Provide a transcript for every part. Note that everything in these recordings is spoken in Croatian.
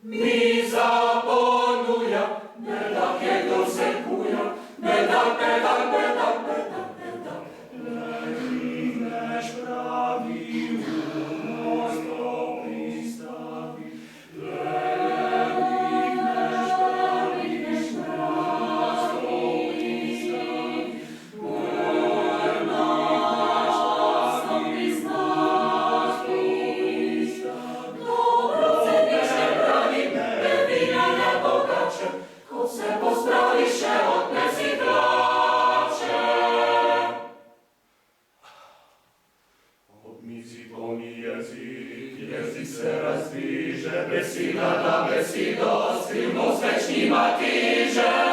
Mi zaponuja, bedak jego sekuja, bedak, bedak, bedak, bedak, bedak. Lekneš pravi umost pristavi, lekneš pravi umost pristavi, ko se pospraviše, odnesi plače. Odmizi mi jezik se razdiže, besida na besido, skrivnost već njima tiže.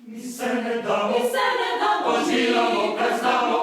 Mi se ne damo, oživamo kad znamo.